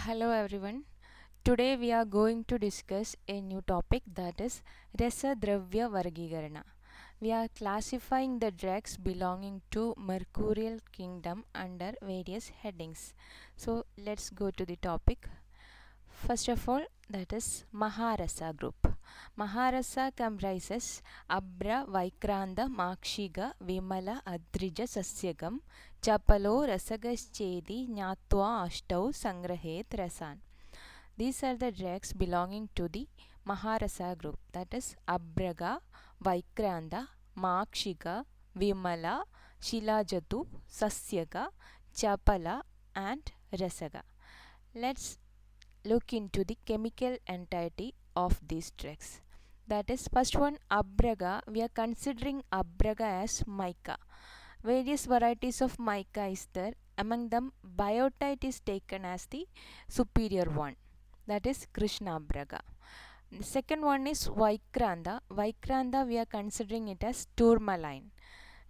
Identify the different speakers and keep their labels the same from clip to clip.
Speaker 1: Hello everyone. Today we are going to discuss a new topic, that is Rasa Dravya Vargikarana. We are classifying the drugs belonging to Mercurial kingdom under various headings. So let's go to the topic. First of all, that is Maharasa group. Maharasa comprises Abra, Vaikranda, Makshiga, Vimala, Adrija, Sasyagam, Chapalo, Rasagaschedi, Nyatva, Ashtau, Sangrahet, Rasan. These are the drugs belonging to the Maharasa group, that is Abraga, Vaikranda, Makshiga, Vimala, Shilajatu, Sasyaga, Chapala and Rasaga. Let's look into the chemical entity of these drugs. That is, first one, Abraga. We are considering Abraga as mica. Various varieties of mica is there. Among them, biotite is taken as the superior one. That is Krishna Abraga. The second one is Vaikranda. Vaikranda, we are considering it as tourmaline.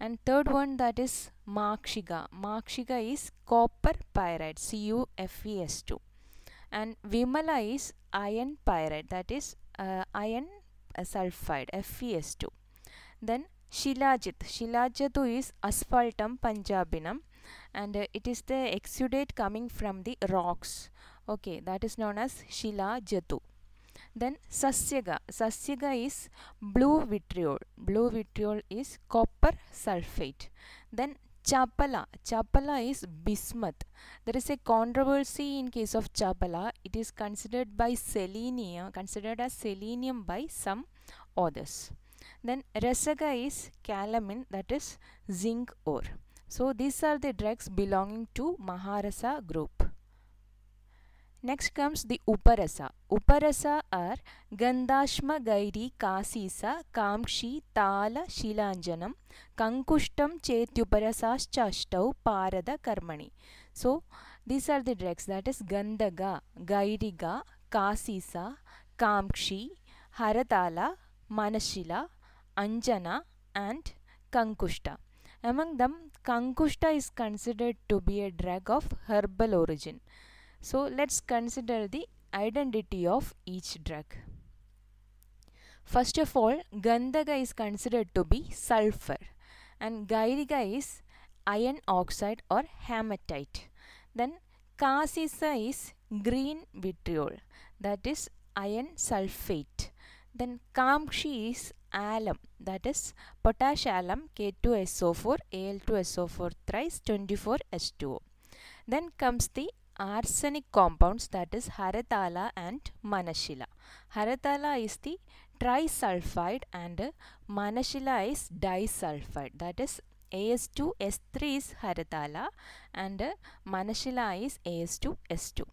Speaker 1: And third one, that is Makshiga. Makshiga is copper pyrite, CuFeS2. And Vimala is iron pyrite, that is iron sulfide, FeS2. Then Shilajit. Shilajatu is asphaltum punjabinum, and it is the exudate coming from the rocks. Okay, that is known as Shilajatu. Then Sasyaga. Sasyaga is blue vitriol. Blue vitriol is copper sulfate. Then Chapala. Chapala is bismuth. There is a controversy in case of Chapala. It is considered by selenium, considered as selenium by some authors. Then Rasaga is calamine, that is zinc ore. So these are the drugs belonging to Maharasa group. Next comes the Uparasa. Uparasa are Gandhashma Gairi Kasisa Kamshi Tala Shilanjanam Kankushtam Chetyuparasaschastav Parada Karmani. So these are the drugs, that is Gandhaga, Gairiga, Kasisa, Kamshi, Haratala, Manashila, Anjana and Kankushta. Among them, Kankushta is considered to be a drug of herbal origin. So let's consider the identity of each drug. First of all, Gandhaga is considered to be sulfur and Gairiga is iron oxide or hematite. Then Kasisa is green vitriol, that is iron sulfate. Then Kamshi is alum, that is potash alum K2SO4 Al2SO4 thrice 24H2O. Then comes the arsenic compounds, that is Haratala and Manashila. Haratala is the trisulfide and Manashila is disulfide, that is As2S3 is Haratala and Manashila is As2S2.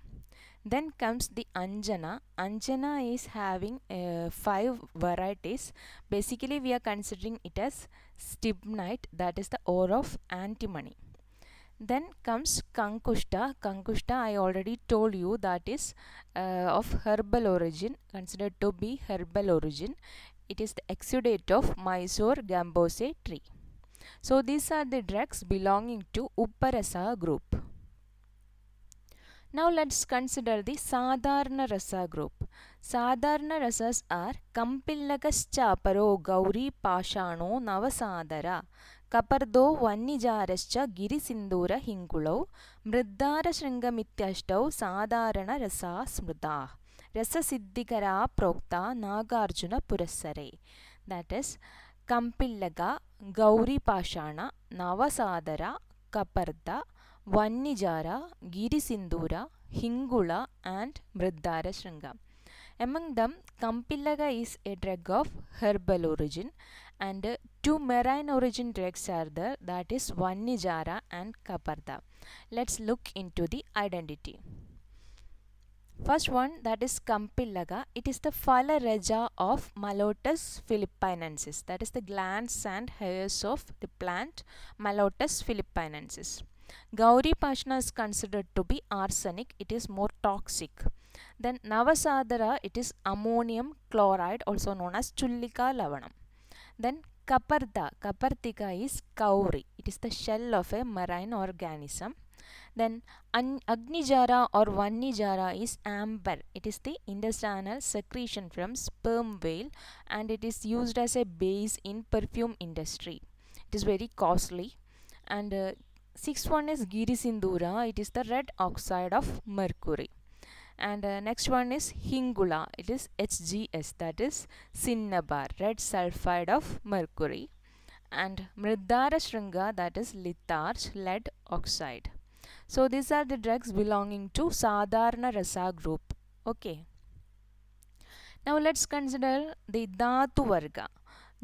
Speaker 1: Then comes the Anjana. Anjana is having 5 varieties. Basically we are considering it as stibnite, that is the ore of antimony. Then comes Kankushta. Kankushta, I already told you, that is of herbal origin, considered to be herbal origin. It is the exudate of Mysore Gambose tree. So these are the drugs belonging to Uparasa group. Now let's consider the Sadharana Rasa group. Sadharana Rasas are Kampillagascha Gauri Pashano Navasadara Kapardo Vannijarascha Girisindura Hingulo Mriddara Shringamityashtau Sadharana Rasa Smrita Rasa Siddhikara Prokta Nagarjuna Purassare. That is Kampillaga, Gauri Pashana, Navasadara, Kaparda, Vannijara, Girisindura, Hingula and Mriddara Shringa. Among them, Kampillaga is a drug of herbal origin and 2 marine origin drugs are there, that is Vannijara and Kaparda. Let's look into the identity. First one, that is Kampillaga. It is the Phala Raja of Malotus philippinensis, that is the glands and hairs of the plant Malotus philippinensis. Gauri Pashana is considered to be arsenic, it is more toxic. Then Navasadara, it is ammonium chloride, also known as Chullika Lavanam. Then Kaparda, Kapartika is cowrie, it is the shell of a marine organism. Then Agnijara or Vannijara is amber. It is the intestinal secretion from sperm whale and it is used as a base in perfume industry. It is very costly. And sixth one is Girisindura. It is the red oxide of mercury. And next one is Hingula. It is HGS, that is cinnabar, red sulfide of mercury. And Mridara Shringa, that is litharge, lead oxide. So these are the drugs belonging to Sadharana Rasa group. Okay. Now let's consider the Dhatu Varga.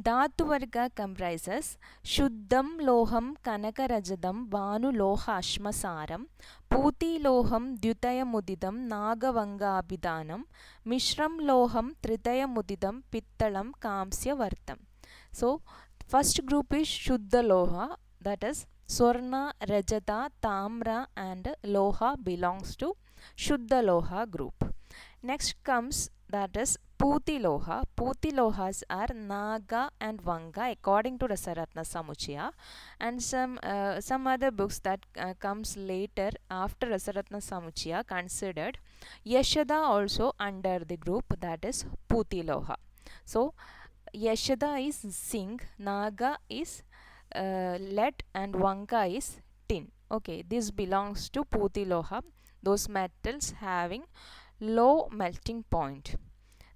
Speaker 1: Dhatu Varga comprises Shuddham Loham Kanakarajadam Vanu Loha Ashmasaram Puti Loham Dhyutaya Mudidam Nagavanga Abhidanam Mishram Loham Tritaya Mudidam Pittalam Kamsya Vartam. So first group is Shuddha Loha, that is Swarna, Rajata, Tamra and Loha belongs to Shuddha Loha group. Next comes that is Puti Loha. Puti Lohas are Naga and Vanga according to Rasaratna Samuchaya, and some other books that comes later after Rasaratna Samuchaya considered Yashada also under the group, that is Puti Loha. So Yashada is zinc, Naga is lead and Vanga is tin. Okay, this belongs to Puti Loha, those metals having low melting point.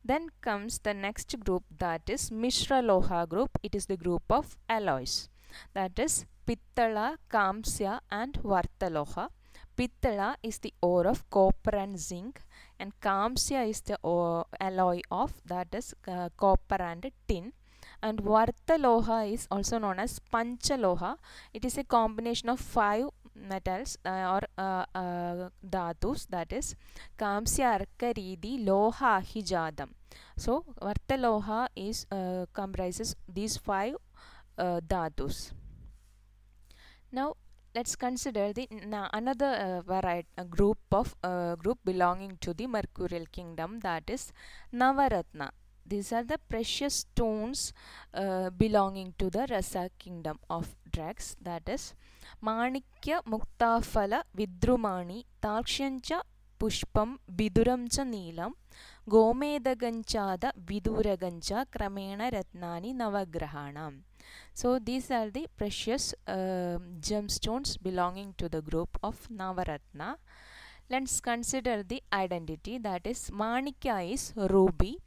Speaker 1: Then comes the next group, that is Mishra Loha group. It is the group of alloys, that is Pittala, Kamsya and Vartaloha. Pittala is the ore of copper and zinc, and Kamsya is the alloy of, that is copper and tin. And Vartaloha is also known as Panchaloha. It is a combination of 5 metals or dhatus, that is Kamsya, Arka, Ridi, Loha, Ahijadam. So Vartaloha is comprises these 5 dhatus. Now let's consider the another variety group belonging to the mercurial kingdom, that is Navaratna. These are the precious stones belonging to the Rasa kingdom of drugs, that is Manikya, Muktafala, Vidrumani, Takshancha, Pushpam, Biduramcha Neelam, Gomedaganchada, Viduragancha, Kramena Ratnani, Navagrahanam. So these are the precious gemstones belonging to the group of Navaratna. Let's consider the identity, that is Manikya is ruby,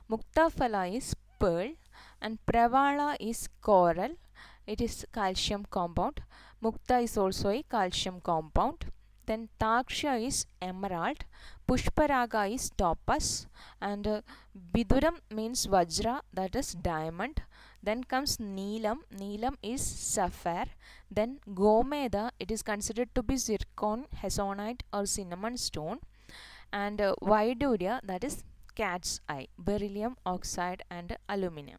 Speaker 1: Muktafala is pearl, and Pravala is coral. It is calcium compound. Mukta is also a calcium compound. Then Taksha is emerald, Pushparaga is topaz, and Biduram means Vajra, that is diamond. Then comes Neelam. Neelam is sapphire. Then Gomeda, it is considered to be zircon, hezonite or cinnamon stone. And Vaiduria, that is cat's eye, beryllium oxide and aluminum.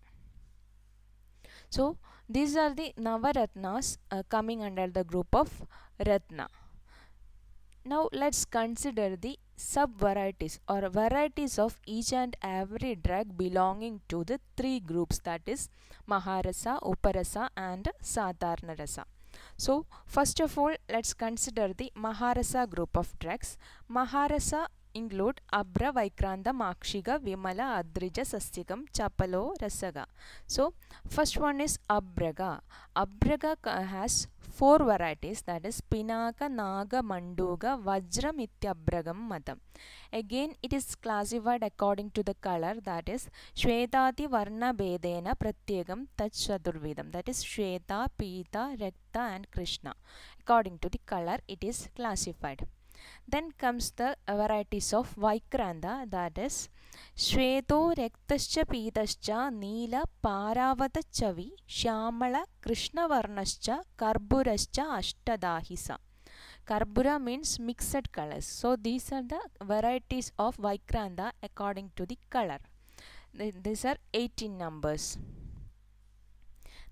Speaker 1: So these are the Navaratnas coming under the group of Ratna. Now let's consider the sub-varieties or varieties of each and every drug belonging to the 3 groups, that is Maharasa, Uparasa and Sadharana Rasa. So first of all, let's consider the Maharasa group of drugs. Maharasa include Abra, Vaikranta, Makshiga, Vimala, Adrija, Sastyakam, Chapalo, Rasaga. So first one is Abraga. Abraga has 4 varieties, that is Pinaka, Naga, Manduga, Vajram, Ityabragam, Madam. Again it is classified according to the color, that is Shvetati Varna Bedena Pratyegam Tachadurvedam, that is Shweta, Pita, Rekta and Krishna. According to the color it is classified. Then comes the varieties of Vaikranta, that is Shveto Rektascha Pitascha Neela Paravata Chavi Shyamala Krishna Varnascha Karburascha Ashtadahisa. Karbura means mixed colors. So these are the varieties of Vaikranta according to the color. These are 18 numbers.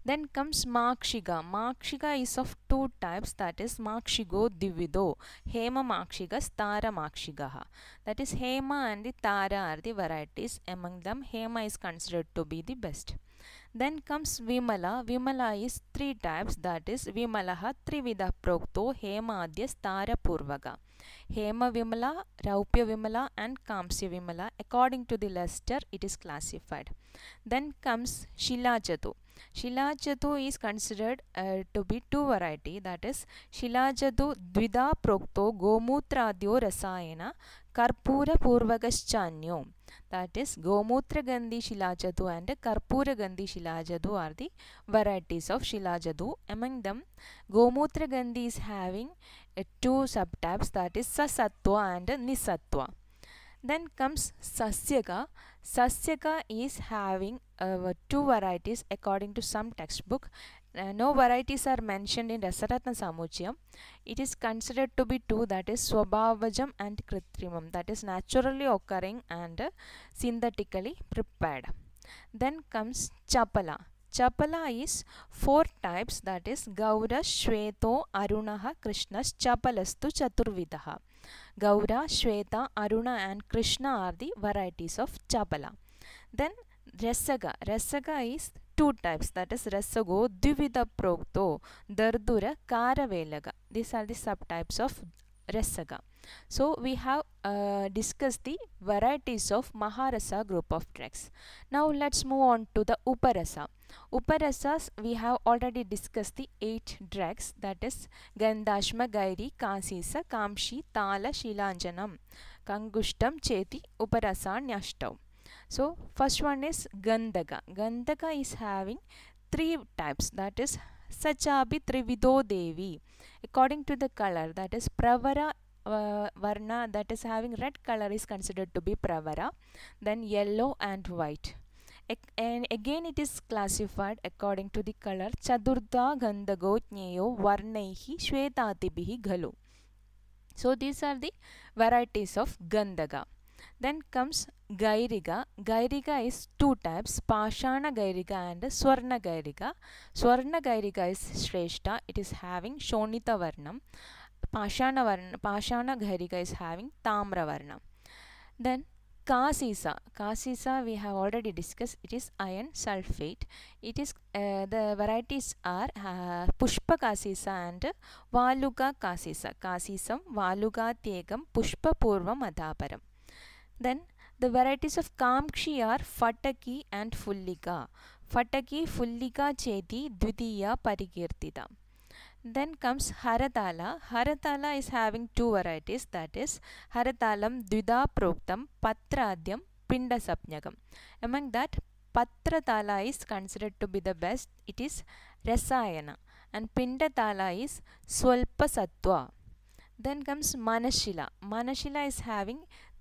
Speaker 1: Then comes Makshiga. Makshiga is of two types, that is Makshigo Divido. Hema Makshigas, Tara Makshigaha. That is Hema and the Tara are the varieties. Among them, Hema is considered to be the best. Then comes Vimala. Vimala is three types, that is Vimalaha Trivida Prokto Hemadhyas Tara Purvaga. Hema Vimala, Raupya Vimala and Kamsya Vimala. According to the luster, it is classified. Then comes Shilajatu. Shilajatu is considered to be two variety, that is Shilajatu Dvida Prokto Gomutradyo Rasayana Karpura Purvagaschanyo. That is Gomutra Gandhi Shilajadu and Karpura Gandhi Shilajadu are the varieties of Shilajadu. Among them, Gomutra Gandhi is having two subtypes, that is Sasattva and Nisattva. Then comes Sasyaka. Sasyaka is having two varieties according to some textbook. No varieties are mentioned in Rasaratna Samuchayam. It is considered to be two, that is Swabhavajam and Kritrimam, that is naturally occurring and synthetically prepared. Then comes Chapala. Chapala is four types, that is Gaura, Shveto, Arunaha, Krishnas, Chapalastu Chaturvidaha. Gaura, Shweta, Aruna and Krishna are the varieties of Chapala. Then Rasaga. Rasaga is two types, that is Rasago, Dvivida Prokto, Dardura, Karavelaga. These are the subtypes of Rasaga. So we have discussed the varieties of Maharasa group of drugs. Now let's move on to the Uparasa. Uparasas, we have already discussed the 8 drugs, that is Gandhashma, Gairi, Kasisa, Kamshi, Tala, Shilanjanam, Kangushtam, Cheti, Uparasa, Nyashtav. So first one is Gandhaka. Gandhaka is having 3 types, that is Sachabi Trivido Devi. According to the color, that is Pravara Varna, that is having red color is considered to be Pravara, then yellow and white. And again it is classified according to the color Chadurtha Gandhago Jneyo Varnaihi Shvetatibihi Galu. So these are the varieties of Gandhaga. Then comes Gairiga. Gairiga is two types, Pashana Gairiga and Swarna Gairiga. Swarna Gairiga is Shrestha, it is having Shonita Varnam. Pashana Gairiga is having Tamra Varnam. Then Kasisa. Kasisa we have already discussed, it is iron sulfate. It is the varieties are Pushpa Kasisa and Valuga Kasisa. Kasisam, Valuga Tegam, Pushpa Purvam Adhaparam. Then the varieties of Kamshi are Fataki and Fullika. Fataki, Fullika Cheti, Dvitiya Parikirtita. Then comes Haratala. Haratala is having two varieties, that is Haratalam Dvida Proktam, Patradyam, Pinda Sapnyagam. Among that, Patratala is considered to be the best, it is Rasayana, and Pindatala is Swalpa Sattva. Then comes Manashila. Manashila is having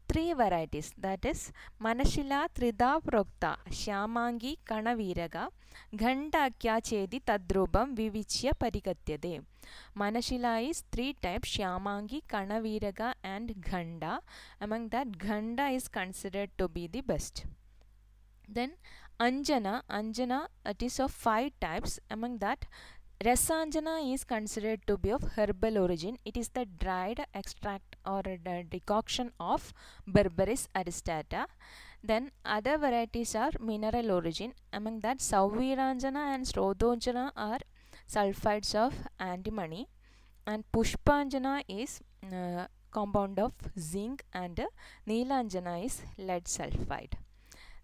Speaker 1: 3 varieties, that is Manashila Trida Prokta, Shyamangi Kanaviraga, Ghandakya Chedi Tadrubam Vivichya Parikatyade. Manashila is 3 types, Shyamangi, Kanaviraga and Ghanda. Among that, Ghanda is considered to be the best. Then Anjana. Anjana, it is of 5 types. Among that, Rasanjana is considered to be of herbal origin. It is the dried extract or the decoction of Berberis aristata. Then other varieties are mineral origin. Among that, Sauviranjana and Srodojana are sulfides of antimony, and Pushpanjana is compound of zinc, and Neelanjana is lead sulfide.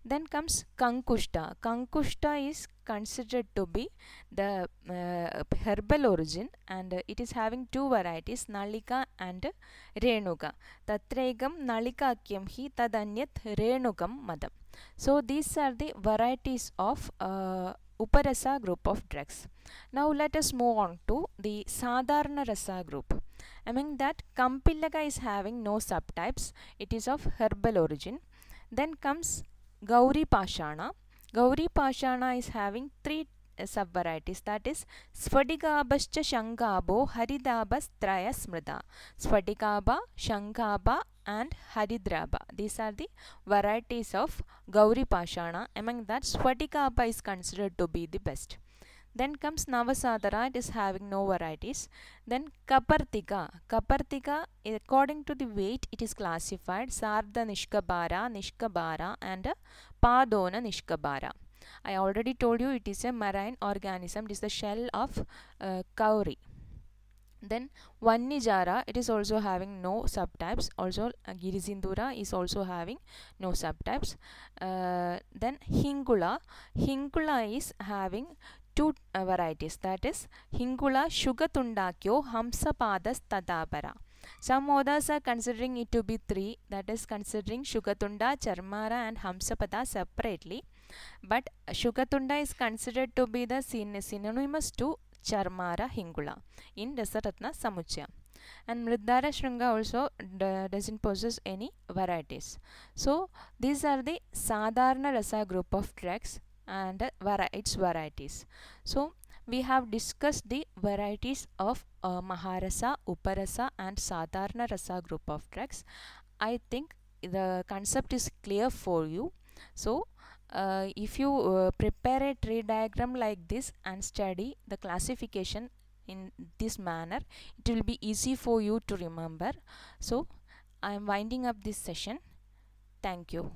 Speaker 1: Then comes Kankushta. Kankushta is considered to be the herbal origin, and it is having 2 varieties, Nalika and Renuka. Tatregam Nalikakyam hi tadanyat Renukam madam. So these are the varieties of Uparasa group of drugs. Now let us move on to the Sadharana Rasa group. Among that, Kampilaka is having no subtypes. It is of herbal origin. Then comes Gauri Pashana. Gauri Pashana is having 3 sub-varieties, that is Sphadikabascha Shankabo Haridabas Traya Smrida. Sphadikaba, Shankaba and Haridraba. These are the varieties of Gauri Pashana. Among that, Sphadikaba is considered to be the best. Then comes Navasadara, it is having no varieties. Then Kapartika. Kapartika, according to the weight, it is classified Sardha Nishkabara, Nishkabara and Padona Nishkabara. I already told you it is a marine organism. It is the shell of cowrie. Then Vannijara, it is also having no subtypes. Also Girisindura is also having no subtypes. Then Hingula. Hingula is having two varieties, that is Hingula Shugatundakyo Hamsapadas Tadabara. Some authors are considering it to be three, that is considering Shugatunda, Charmara and Hamsapada separately, but Shugatunda is considered to be the synonymous to Charmara Hingula in Rasaratna Samuchya. And Mridara Shringa also doesn't possess any varieties. So these are the Sadharana Rasa group of drugs and its varieties. So we have discussed the varieties of Maharasa, Uparasa and Sadharana Rasa group of drugs. I think the concept is clear for you. So if you prepare a tree diagram like this and study the classification in this manner, it will be easy for you to remember. So I am winding up this session. Thank you.